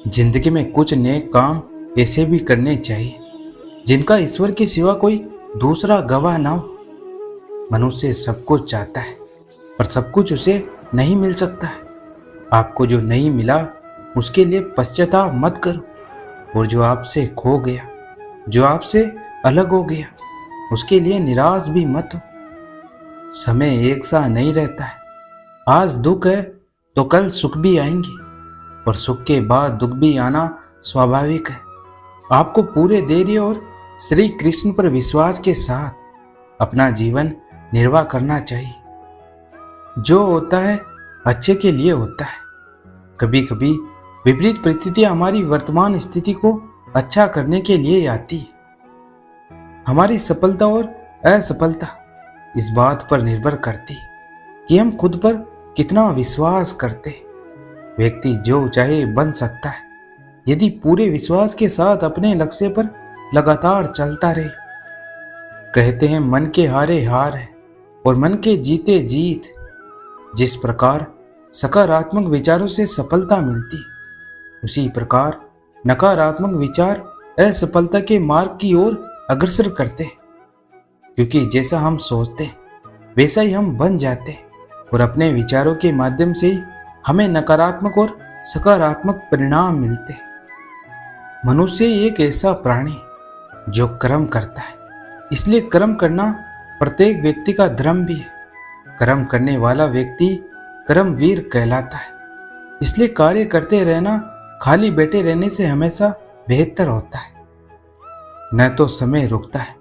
जिंदगी में कुछ नेक काम ऐसे भी करने चाहिए जिनका ईश्वर के सिवा कोई दूसरा गवाह ना हो। मनुष्य सब कुछ चाहता है पर सब कुछ उसे नहीं मिल सकता है। आपको जो नहीं मिला उसके लिए पश्चाताप मत करो, और जो आपसे खो गया, जो आपसे अलग हो गया, उसके लिए निराश भी मत हो। समय एक सा नहीं रहता है। आज दुख है तो कल सुख भी आएंगे, और सुख के बाद दुख भी आना स्वाभाविक है। आपको पूरे धैर्य और श्री कृष्ण पर विश्वास के साथ अपना जीवन निर्वाह करना चाहिए। जो होता है अच्छे के लिए होता है। कभी कभी विपरीत परिस्थितियां हमारी वर्तमान स्थिति को अच्छा करने के लिए आती है। हमारी सफलता और असफलता इस बात पर निर्भर करती है कि हम खुद पर कितना विश्वास करते हैं। व्यक्ति जो चाहे बन सकता है यदि पूरे विश्वास के साथ अपने लक्ष्य पर लगातार चलता रहे। कहते हैं मन के हारे हार है और मन के जीते जीत। जिस प्रकार सकारात्मक विचारों से सफलता मिलती उसी प्रकार नकारात्मक विचार असफलता के मार्ग की ओर अग्रसर करते हैं। क्योंकि जैसा हम सोचते वैसा ही हम बन जाते, और अपने विचारों के माध्यम से ही हमें नकारात्मक और सकारात्मक परिणाम मिलते। मनुष्य एक ऐसा प्राणी जो कर्म करता है, इसलिए कर्म करना प्रत्येक व्यक्ति का धर्म भी है। कर्म करने वाला व्यक्ति कर्मवीर कहलाता है। इसलिए कार्य करते रहना खाली बैठे रहने से हमेशा बेहतर होता है। न तो समय रुकता है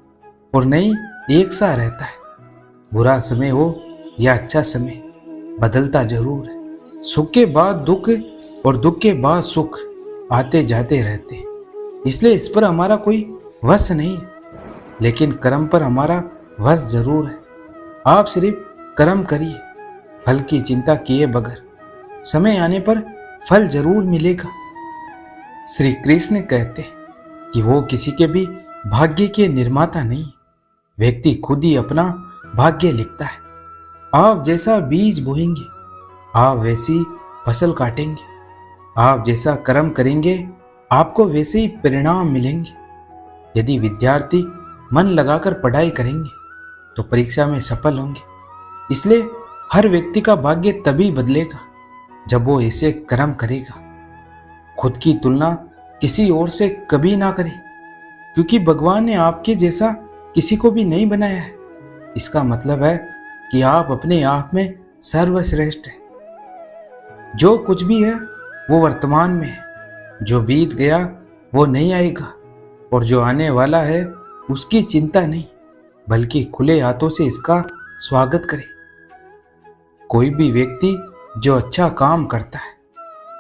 और न ही एक सा रहता है। बुरा समय हो या अच्छा समय, बदलता जरूर है। सुख के बाद दुख और दुख के बाद सुख आते जाते रहते हैं। इसलिए इस पर हमारा कोई वश नहीं है, लेकिन कर्म पर हमारा वश जरूर है। आप सिर्फ कर्म करिए, फल की चिंता किए बगैर। समय आने पर फल जरूर मिलेगा। श्री कृष्ण कहते हैं कि वो किसी के भी भाग्य के निर्माता नहीं, व्यक्ति खुद ही अपना भाग्य लिखता है। आप जैसा बीज बोएंगे आप वैसी फसल काटेंगे। आप जैसा कर्म करेंगे आपको वैसे ही परिणाम मिलेंगे। यदि विद्यार्थी मन लगाकर पढ़ाई करेंगे तो परीक्षा में सफल होंगे। इसलिए हर व्यक्ति का भाग्य तभी बदलेगा जब वो ऐसे कर्म करेगा। खुद की तुलना किसी और से कभी ना करें, क्योंकि भगवान ने आपके जैसा किसी को भी नहीं बनाया है। इसका मतलब है कि आप अपने आप में सर्वश्रेष्ठ हैं। जो कुछ भी है वो वर्तमान में है। जो बीत गया वो नहीं आएगा, और जो आने वाला है उसकी चिंता नहीं, बल्कि खुले हाथों से इसका स्वागत करें। कोई भी व्यक्ति जो अच्छा काम करता है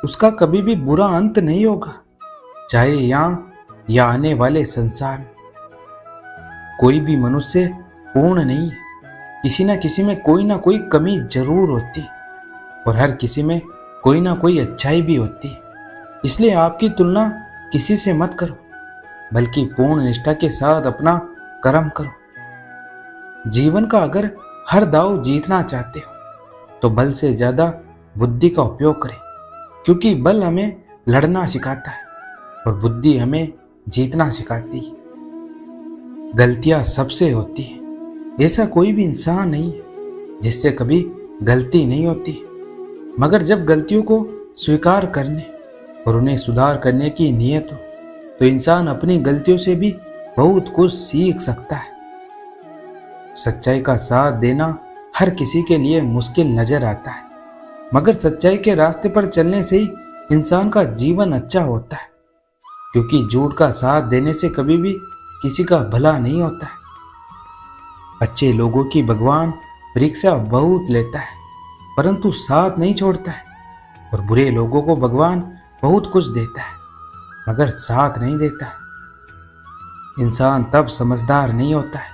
उसका कभी भी बुरा अंत नहीं होगा, चाहे यहाँ या आने वाले संसार में। कोई भी मनुष्य पूर्ण नहीं है। किसी न किसी में कोई ना कोई कमी जरूर होती है, और हर किसी में कोई ना कोई अच्छाई भी होती है। इसलिए आपकी तुलना किसी से मत करो, बल्कि पूर्ण निष्ठा के साथ अपना कर्म करो। जीवन का अगर हर दाव जीतना चाहते हो तो बल से ज्यादा बुद्धि का उपयोग करें, क्योंकि बल हमें लड़ना सिखाता है और बुद्धि हमें जीतना सिखाती है। गलतियां सबसे होती हैं। ऐसा कोई भी इंसान नहीं है जिससे कभी गलती नहीं होती। मगर जब गलतियों को स्वीकार करने और उन्हें सुधार करने की नीयत हो तो इंसान अपनी गलतियों से भी बहुत कुछ सीख सकता है। सच्चाई का साथ देना हर किसी के लिए मुश्किल नजर आता है, मगर सच्चाई के रास्ते पर चलने से ही इंसान का जीवन अच्छा होता है। क्योंकि झूठ का साथ देने से कभी भी किसी का भला नहीं होता है। अच्छे लोगों की भगवान परीक्षा बहुत लेता है, परंतु साथ नहीं छोड़ता है। और बुरे लोगों को भगवान बहुत कुछ देता है, मगर साथ नहीं देता है। इंसान तब समझदार नहीं होता है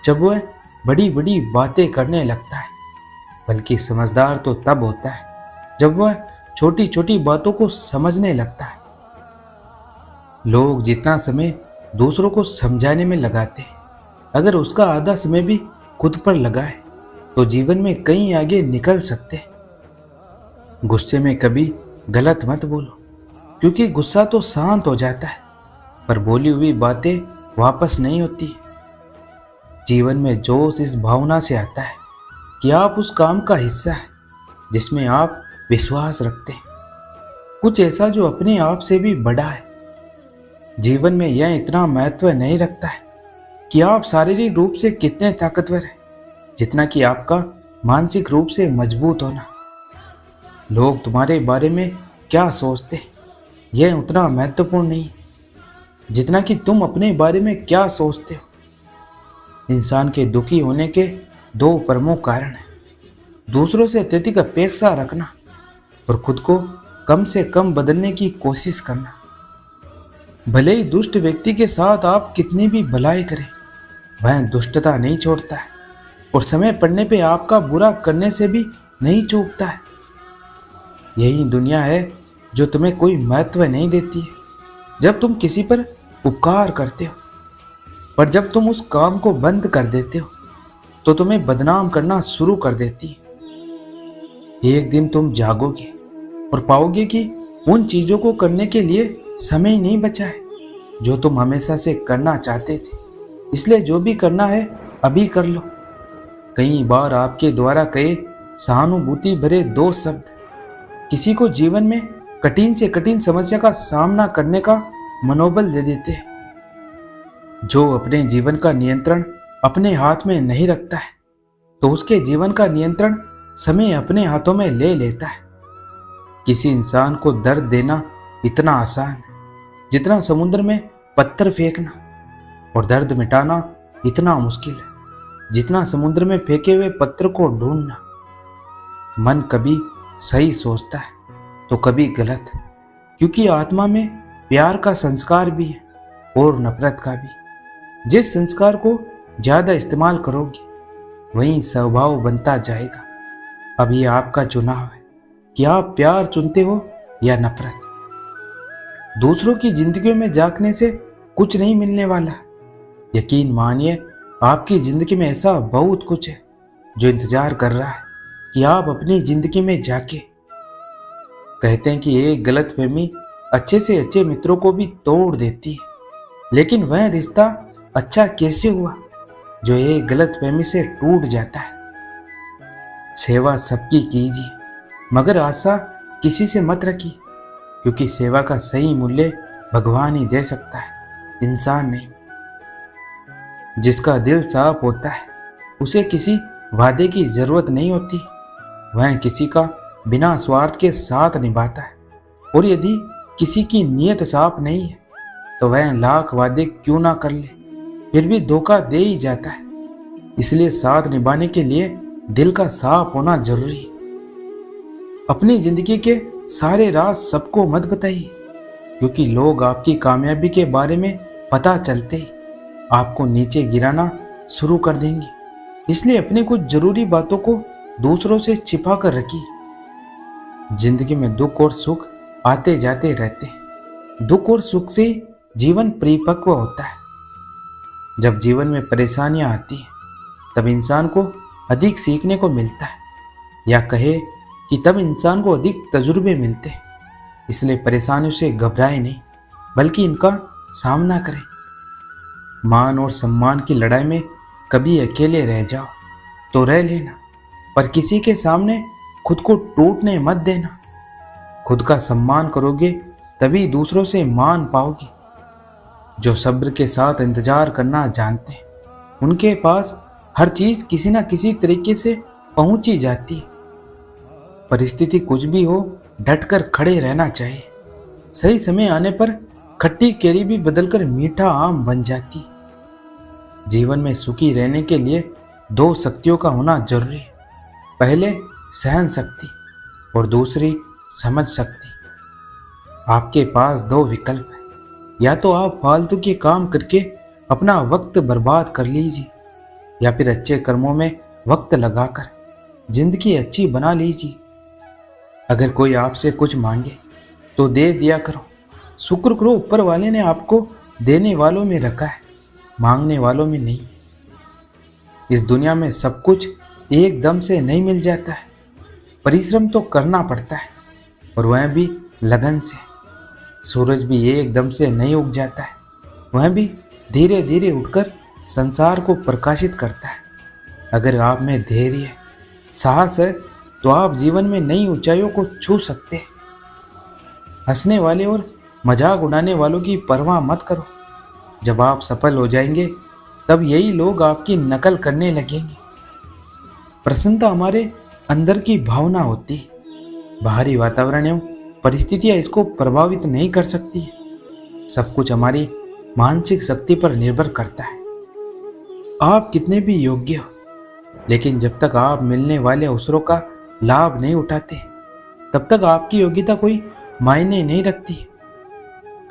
जब वह बड़ी बड़ी बातें करने लगता है, बल्कि समझदार तो तब होता है जब वह छोटी छोटी बातों को समझने लगता है। लोग जितना समय दूसरों को समझाने में लगाते हैं, अगर उसका आधा समय भी खुद पर लगाए तो जीवन में कहीं आगे निकल सकते हैं। गुस्से में कभी गलत मत बोलो, क्योंकि गुस्सा तो शांत हो जाता है पर बोली हुई बातें वापस नहीं होती। जीवन में जोश इस भावना से आता है कि आप उस काम का हिस्सा हैं जिसमें आप विश्वास रखते हैं, कुछ ऐसा जो अपने आप से भी बड़ा है। जीवन में यह इतना महत्व नहीं रखता है कि आप शारीरिक रूप से कितने ताकतवर हैं जितना कि आपका मानसिक रूप से मजबूत होना। लोग तुम्हारे बारे में क्या सोचते हैं यह उतना महत्वपूर्ण नहीं है जितना कि तुम अपने बारे में क्या सोचते हो। इंसान के दुखी होने के दो प्रमुख कारण हैं, दूसरों से अत्यधिक अपेक्षा रखना और खुद को कम से कम बदलने की कोशिश करना। भले ही दुष्ट व्यक्ति के साथ आप कितनी भी भलाई करें, वह दुष्टता नहीं छोड़ता है और समय पड़ने पे आपका बुरा करने से भी नहीं चूकता है। यही दुनिया है जो तुम्हें कोई महत्व नहीं देती है जब तुम किसी पर उपकार करते हो, पर जब तुम उस काम को बंद कर देते हो तो तुम्हें बदनाम करना शुरू कर देती है। एक दिन तुम जागोगे और पाओगे कि उन चीजों को करने के लिए समय ही नहीं बचा है जो तुम हमेशा से करना चाहते थे, इसलिए जो भी करना है अभी कर लो। कई बार आपके द्वारा कहे सहानुभूति भरे दो शब्द किसी को जीवन में कठिन से कठिन समस्या का सामना करने का मनोबल दे देते हैं। जो अपने जीवन का नियंत्रण अपने हाथ में नहीं रखता है तो उसके जीवन का नियंत्रण समय अपने हाथों में ले लेता है। किसी इंसान को दर्द देना इतना आसान है जितना समुद्र में पत्थर फेंकना, और दर्द मिटाना इतना मुश्किल है जितना समुद्र में फेंके हुए पत्थर को ढूंढना। मन कभी सही सोचता है तो कभी गलत, क्योंकि आत्मा में प्यार का संस्कार भी है और नफरत का भी। जिस संस्कार को ज्यादा इस्तेमाल करोगे वही स्वभाव बनता जाएगा। अब ये आपका चुनाव है कि आप प्यार चुनते हो या नफरत। दूसरों की जिंदगियों में झांकने से कुछ नहीं मिलने वाला। यकीन मानिए आपकी जिंदगी में ऐसा बहुत कुछ है जो इंतजार कर रहा है कि आप अपनी जिंदगी में झांके। कहते हैं कि एक गलतफहमी अच्छे से अच्छे मित्रों को भी तोड़ देती है, लेकिन वह रिश्ता अच्छा कैसे हुआ जो एक गलतफहमी से टूट जाता है। सेवा सबकी कीजिए मगर आशा किसी से मत रखिए, क्योंकि सेवा का सही मूल्य भगवान ही दे सकता है, इंसान नहीं। जिसका दिल साफ होता है उसे किसी वादे की जरूरत नहीं होती, वह किसी का बिना स्वार्थ के साथ निभाता है। और यदि किसी की नीयत साफ नहीं है तो वह लाख वादे क्यों ना कर ले फिर भी धोखा दे ही जाता है। इसलिए साथ निभाने के लिए दिल का साफ होना जरूरी है। अपनी जिंदगी के सारे राज सबको मत बताइए, क्योंकि लोग आपकी कामयाबी के बारे में पता चलते ही आपको नीचे गिराना शुरू कर देंगे। इसलिए अपनी कुछ जरूरी बातों को दूसरों से छिपा कर रखिए। जिंदगी में दुख और सुख आते जाते रहते हैं। दुख और सुख से जीवन परिपक्व होता है। जब जीवन में परेशानियां आती हैं तब इंसान को अधिक सीखने को मिलता है, या कहे कि तब इंसान को अधिक तजुर्बे मिलते हैं। इसलिए परेशानियों से घबराए नहीं बल्कि इनका सामना करें। मान और सम्मान की लड़ाई में कभी अकेले रह जाओ तो रह लेना, पर किसी के सामने खुद को टूटने मत देना। खुद का सम्मान करोगे तभी दूसरों से मान पाओगे। जो सब्र के साथ इंतजार करना जानते हैं उनके पास हर चीज किसी ना किसी तरीके से पहुंच ही जाती है। परिस्थिति कुछ भी हो डटकर खड़े रहना चाहिए। सही समय आने पर खट्टी केरी भी बदलकर मीठा आम बन जाती। जीवन में सुखी रहने के लिए दो शक्तियों का होना जरूरी है। पहले सहन शक्ति और दूसरी समझ शक्ति। आपके पास दो विकल्प हैं, या तो आप फालतू के काम करके अपना वक्त बर्बाद कर लीजिए, या फिर अच्छे कर्मों में वक्त लगाकर जिंदगी अच्छी बना लीजिए। अगर कोई आपसे कुछ मांगे तो दे दिया करो। शुक्र करो ऊपर वाले ने आपको देने वालों में रखा है, मांगने वालों में नहीं। इस दुनिया में सब कुछ एकदम से नहीं मिल जाता है। परिश्रम तो करना पड़ता है, और वह भी लगन से। सूरज भी एकदम से नहीं उग जाता है, वह भी धीरे धीरे उठकर संसार को प्रकाशित करता है। अगर आप में धैर्य, साहस है तो आप जीवन में नई ऊंचाइयों को छू सकते हैं। हंसने वाले और मजाक उड़ाने वालों की परवाह मत करो। जब आप सफल हो जाएंगे तब यही लोग आपकी नकल करने लगेंगे। प्रसन्नता हमारे अंदर की भावना होती है, बाहरी वातावरण एवं परिस्थितियां इसको प्रभावित नहीं कर सकती। सब कुछ हमारी मानसिक शक्ति पर निर्भर करता है। आप कितने भी योग्य हो, लेकिन जब तक आप मिलने वाले अवसरों का लाभ नहीं उठाते तब तक आपकी योग्यता कोई मायने नहीं रखती।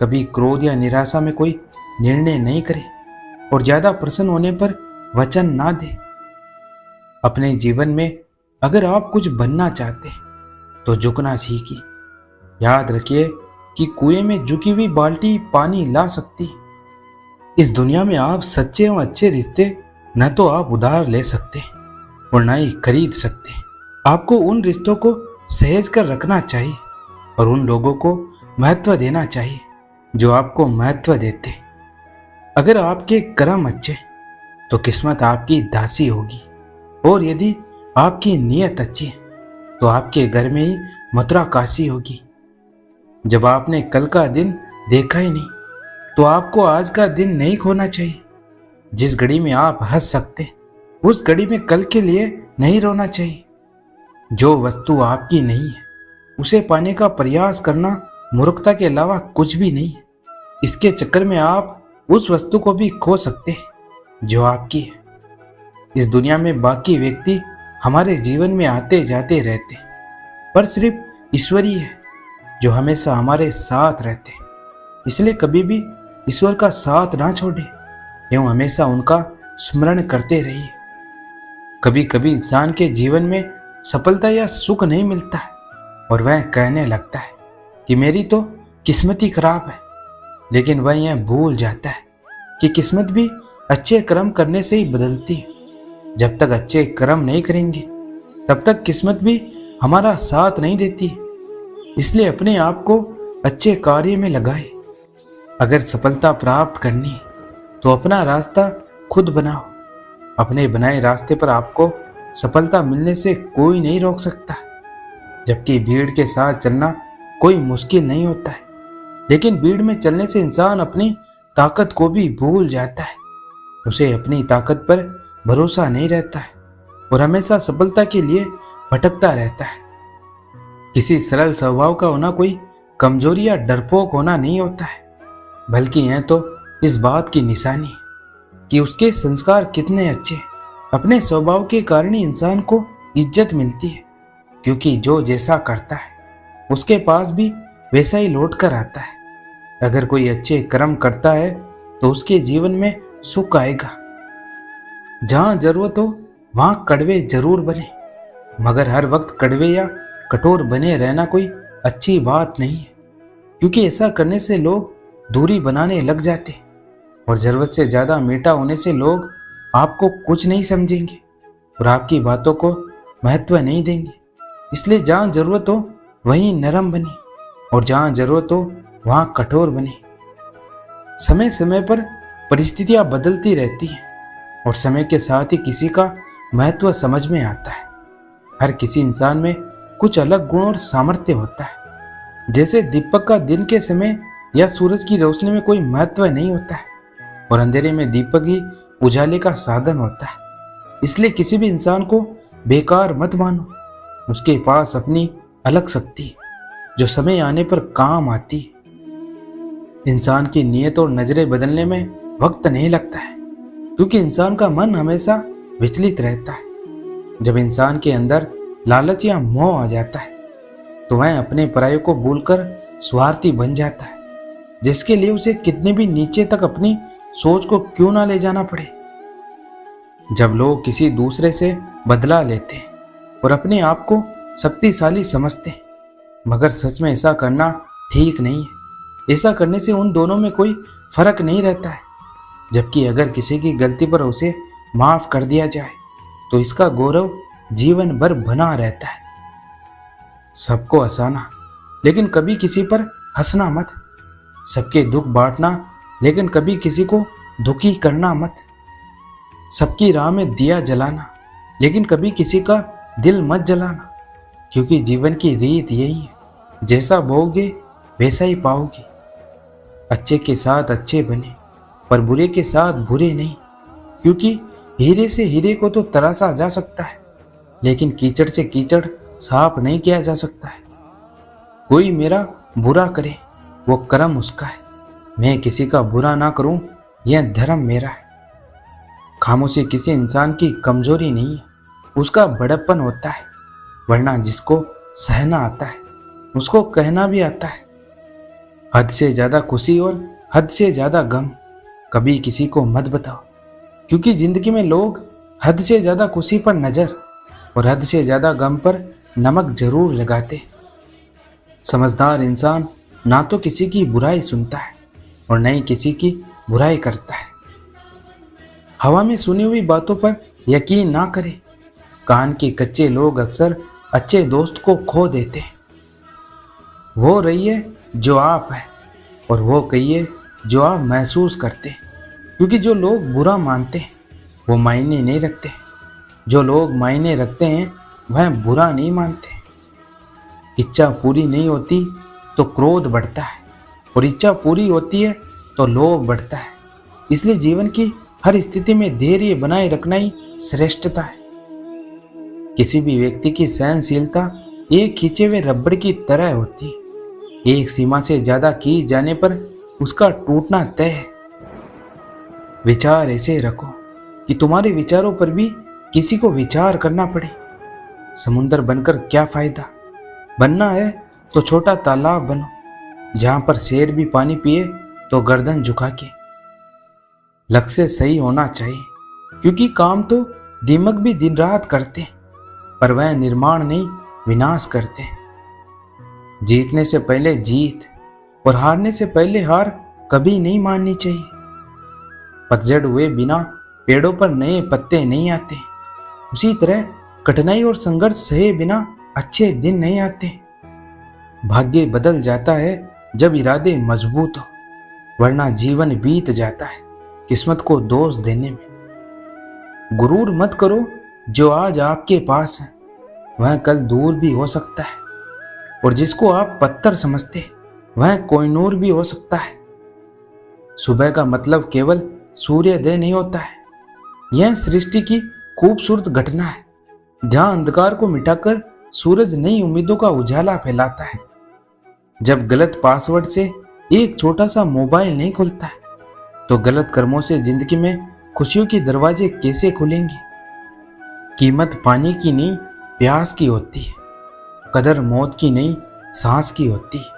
कभी क्रोध या निराशा में कोई निर्णय नहीं करे और ज्यादा प्रसन्न होने पर वचन ना दे। अपने जीवन में अगर आप कुछ बनना चाहते तो झुकना सीखिए। याद रखिए कि कुएं में झुकी हुई बाल्टी पानी ला सकती। इस दुनिया में आप सच्चे एवं अच्छे रिश्ते न तो आप उधार ले सकते और न ही खरीद सकते। आपको उन रिश्तों को सहेज कर रखना चाहिए और उन लोगों को महत्व देना चाहिए जो आपको महत्व देते। अगर आपके कर्म अच्छे तो किस्मत आपकी दासी होगी, और यदि आपकी नीयत अच्छी है तो आपके घर में ही मथुरा काशी होगी। जब आपने कल का दिन देखा ही नहीं तो आपको आज का दिन नहीं खोना चाहिए। जिस घड़ी में आप हंस सकते उस घड़ी में कल के लिए नहीं रोना चाहिए। जो वस्तु आपकी नहीं है उसे पाने का प्रयास करना मूर्खता के अलावा कुछ भी नहीं है। इसके चक्कर में आप उस वस्तु को भी खो सकते हैं जो आपकी है। इस दुनिया में बाकी व्यक्ति हमारे जीवन में आते जाते रहते, पर सिर्फ ईश्वर ही है जो हमेशा हमारे साथ रहते। इसलिए कभी भी ईश्वर का साथ ना छोड़े एवं हमेशा उनका स्मरण करते रहिए। कभी कभी इंसान के जीवन में सफलता या सुख नहीं मिलता है और वह कहने लगता है कि मेरी तो किस्मत ही खराब है, लेकिन वह यह भूल जाता है कि किस्मत भी अच्छे कर्म करने से ही बदलती है। जब तक अच्छे कर्म नहीं करेंगे तब तक किस्मत भी हमारा साथ नहीं देती। इसलिए अपने आप को अच्छे कार्य में लगाए। अगर सफलता प्राप्त करनी है तो अपना रास्ता खुद बनाओ। अपने बनाए रास्ते पर आपको सफलता मिलने से कोई नहीं रोक सकता। जबकि भीड़ के साथ चलना कोई मुश्किल नहीं होता है, लेकिन भीड़ में चलने से इंसान अपनी ताकत को भी भूल जाता है। उसे अपनी ताकत पर भरोसा नहीं रहता है और हमेशा सफलता के लिए भटकता रहता है। किसी सरल स्वभाव का होना कोई कमजोरी या डरपोक होना नहीं होता है, बल्कि यह तो इस बात की निशानी है कि उसके संस्कार कितने अच्छे। अपने स्वभाव के कारण ही इंसान को इज्जत मिलती है, क्योंकि जो जैसा करता है उसके पास भी वैसा ही लौट कर आता है। अगर कोई अच्छे कर्म करता है तो उसके जीवन में सुख आएगा। जहां जरूरत हो वहां कड़वे जरूर बने, मगर हर वक्त कड़वे या कठोर बने रहना कोई अच्छी बात नहीं है, क्योंकि ऐसा करने से लोग दूरी बनाने लग जाते और जरूरत से ज्यादा मीठा होने से लोग आपको कुछ नहीं समझेंगे और आपकी बातों को महत्व नहीं देंगे। इसलिए जहां जरूरत हो वहीं नरम बने और जहां जरूरत हो वहां कठोर बने। समय समय पर परिस्थितियां बदलती रहती हैं और समय के साथ ही किसी का महत्व समझ में आता है। हर किसी इंसान में कुछ अलग गुण और सामर्थ्य होता है। जैसे दीपक का दिन के समय या सूरज की रोशनी में कोई महत्व नहीं होता है और अंधेरे में दीपक ही उजाले का साधन होता है। इसलिए किसी भी इंसान को बेकार मत मानो। उसके पास अपनी अलग शक्ति है जो समय आने पर काम आती है। इंसान की नीयत और नजरें बदलने में वक्त नहीं लगता है, क्योंकि इंसान का मन हमेशा विचलित रहता है। जब इंसान के अंदर लालच या मोह आ जाता है तो वह अपने पराये को भूलकर स्वार्थी बन जाता है, जिसके लिए उसे कितने भी नीचे तक अपनी सोच को क्यों ना ले जाना पड़े। जब लोग किसी दूसरे से बदला लेते हैं और अपने आप को शक्तिशाली समझते हैं, मगर सच में ऐसा करना ठीक नहीं है। ऐसा करने से उन दोनों में कोई फर्क नहीं रहता है। जबकि अगर किसी की गलती पर उसे माफ कर दिया जाए तो इसका गौरव जीवन भर बना रहता है। सबको हंसाना, लेकिन कभी किसी पर हंसना मत, सबके दुख बांटना, लेकिन कभी किसी को दुखी करना मत। सबकी राह में दिया जलाना, लेकिन कभी किसी का दिल मत जलाना। क्योंकि जीवन की रीत यही है, जैसा बोओगे वैसा ही पाओगे। अच्छे के साथ अच्छे बने, पर बुरे के साथ बुरे नहीं। क्योंकि हीरे से हीरे को तो तराशा जा सकता है, लेकिन कीचड़ से कीचड़ साफ नहीं किया जा सकता है। कोई मेरा बुरा करे वो कर्म उसका है, मैं किसी का बुरा ना करूं यह धर्म मेरा है। खामोशी किसी इंसान की कमजोरी नहीं है, उसका बड़प्पन होता है। वरना जिसको सहना आता है उसको कहना भी आता है। हद से ज्यादा खुशी और हद से ज्यादा गम कभी किसी को मत बताओ। क्योंकि जिंदगी में लोग हद से ज्यादा खुशी पर नजर और हद से ज्यादा गम पर नमक जरूर लगाते। समझदार इंसान ना तो किसी की बुराई सुनता है और न ही किसी की बुराई करता है। हवा में सुनी हुई बातों पर यकीन ना करें। कान के कच्चे लोग अक्सर अच्छे दोस्त को खो देते हैं। वो रहिए जो आप है और वो कहिए जो आप महसूस करते हैं। क्योंकि जो लोग बुरा मानते हैं वो मायने नहीं रखते, जो लोग मायने रखते हैं वह बुरा नहीं मानते। इच्छा पूरी नहीं होती तो क्रोध बढ़ता है, और इच्छा पूरी होती है तो लोभ बढ़ता है। इसलिए जीवन की हर स्थिति में धैर्य बनाए रखना ही श्रेष्ठता है। किसी भी व्यक्ति की सहनशीलता एक खींचे हुए रबड़ की तरह होती है। एक सीमा से ज्यादा खींच जाने पर उसका टूटना तय है। विचार ऐसे रखो कि तुम्हारे विचारों पर भी किसी को विचार करना पड़े। समुंदर बनकर क्या फायदा, बनना है तो छोटा तालाब बनो, जहां पर शेर भी पानी पिए तो गर्दन झुका के। लक्ष्य सही होना चाहिए, क्योंकि काम तो दिमाग भी दिन रात करते हैं, पर वह निर्माण नहीं विनाश करते। जीतने से पहले जीत और हारने से पहले हार कभी नहीं माननी चाहिए। पतझड़ हुए बिना पेड़ों पर नए पत्ते नहीं आते। उसी तरह कठिनाई और संघर्ष सहे बिना अच्छे दिन नहीं आते। भाग्य बदल जाता है जब इरादे मजबूत हो, वरना जीवन बीत जाता है किस्मत को दोष देने में। गुरूर मत करो, जो आज आपके पास है वह कल दूर भी हो सकता है, और जिसको आप पत्थर समझते वह कोहिनूर भी हो सकता है। सुबह का मतलब केवल सूर्योदय नहीं होता है, यह सृष्टि की खूबसूरत घटना है, जहां अंधकार को मिटाकर सूरज नई उम्मीदों का उजाला फैलाता है। जब गलत पासवर्ड से एक छोटा सा मोबाइल नहीं खुलता है, तो गलत कर्मों से जिंदगी में खुशियों के दरवाजे कैसे खुलेंगे। कीमत पानी की नहीं प्यास की होती है, कदर मौत की नहीं सांस की होती है।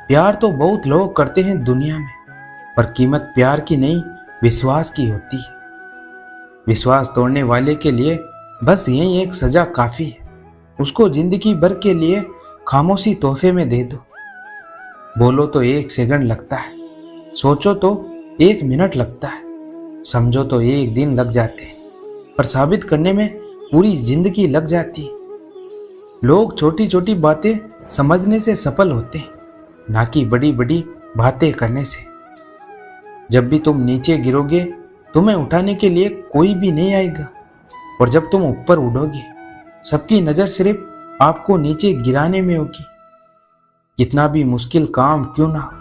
प्यार तो बहुत लोग करते हैं दुनिया में, पर कीमत प्यार की नहीं विश्वास की होती है। विश्वास तोड़ने वाले के लिए बस यही एक सजा काफी है, उसको जिंदगी भर के लिए खामोशी तोहफे में दे दो। बोलो तो 1 सेकंड लगता है, सोचो तो 1 मिनट लगता है, समझो तो 1 दिन लग जाते हैं, पर साबित करने में पूरी जिंदगी लग जाती है। लोग छोटी छोटी बातें समझने से सफल होते हैं, ना कि बड़ी बड़ी बातें करने से। जब भी तुम नीचे गिरोगे तुम्हें उठाने के लिए कोई भी नहीं आएगा, और जब तुम ऊपर उड़ोगे सबकी नजर सिर्फ आपको नीचे गिराने में होगी। कितना भी मुश्किल काम क्यों ना हो,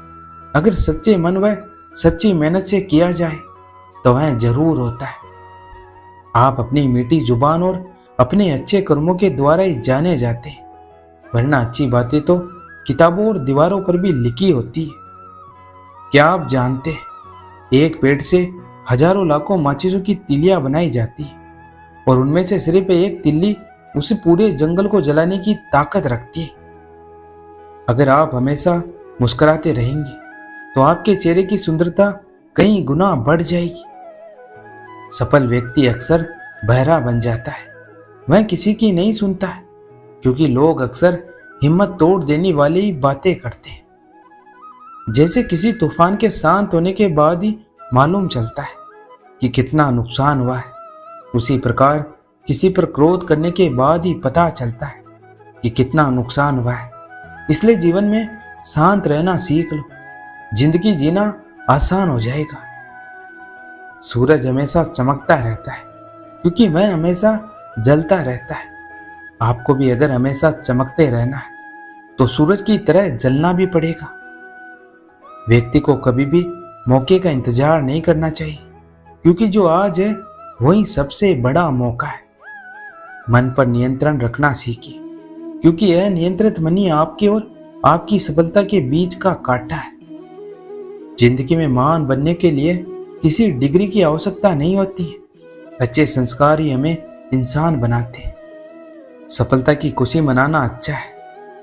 अगर सच्चे मन व सच्ची मेहनत से किया जाए तो वह जरूर होता है। आप अपनी मीठी जुबान और अपने अच्छे कर्मों के द्वारा ही जाने जाते हैं, वरना अच्छी बातें तो किताबों और दीवारों पर भी लिखी होती है। क्या आप जानते हैं, एक पेड़ से हजारों लाखों माचिसों की तिलियां बनाई जाती है, और उनमें से सिर्फ एक तिल्ली उसे पूरे जंगल को जलाने की ताकत रखती है। अगर आप हमेशा मुस्कुराते रहेंगे तो आपके चेहरे की सुंदरता कई गुना बढ़ जाएगी। सफल व्यक्ति अक्सर बहरा बन जाता है, वह किसी की नहीं सुनता है, क्योंकि लोग अक्सर हिम्मत तोड़ देने वाली ही बातें करते हैं। जैसे किसी तूफान के शांत होने के बाद ही मालूम चलता है कि कितना नुकसान हुआ है, उसी प्रकार किसी पर क्रोध करने के बाद ही पता चलता है कि कितना नुकसान हुआ है। इसलिए जीवन में शांत रहना सीख लो, जिंदगी जीना आसान हो जाएगा। सूरज हमेशा चमकता रहता है क्योंकि वह हमेशा जलता रहता है। आपको भी अगर हमेशा चमकते रहना है तो सूरज की तरह जलना भी पड़ेगा। व्यक्ति को कभी भी मौके का इंतजार नहीं करना चाहिए क्योंकि जो आज है वही सबसे बड़ा मौका है। मन पर नियंत्रण रखना सीखिए क्योंकि यह नियंत्रित मन ही आपके और आपकी सफलता के बीच का कांटा है। जिंदगी में महान बनने के लिए किसी डिग्री की आवश्यकता नहीं होती है। अच्छे संस्कार ही हमें इंसान बनाते हैं। सफलता की खुशी मनाना अच्छा है,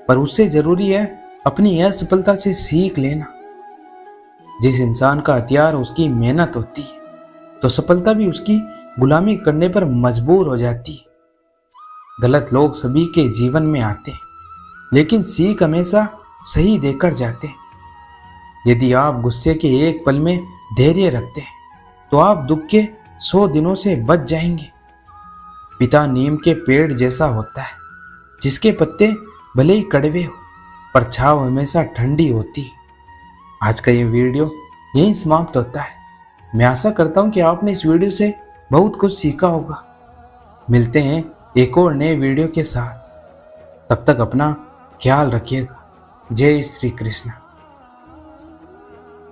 पर उससे जरूरी है अपनी असफलता से सीख लेना। जिस इंसान का हथियार उसकी मेहनत होती है तो सफलता भी उसकी गुलामी करने पर मजबूर हो जाती है। गलत लोग सभी के जीवन में आते हैं, लेकिन सीख हमेशा सही देकर जाते हैं। यदि आप गुस्से के एक पल में धैर्य रखते हैं तो आप दुख के 100 दिनों से बच जाएंगे। पिता नीम के पेड़ जैसा होता है जिसके पत्ते भले ही कड़वे हो पर छाव हमेशा ठंडी होती है। आज का ये वीडियो यहीं समाप्त होता है। मैं आशा करता हूँ कि आपने इस वीडियो से बहुत कुछ सीखा होगा। मिलते हैं एक और नए वीडियो के साथ। तब तक अपना ख्याल रखिएगा। जय श्री कृष्ण।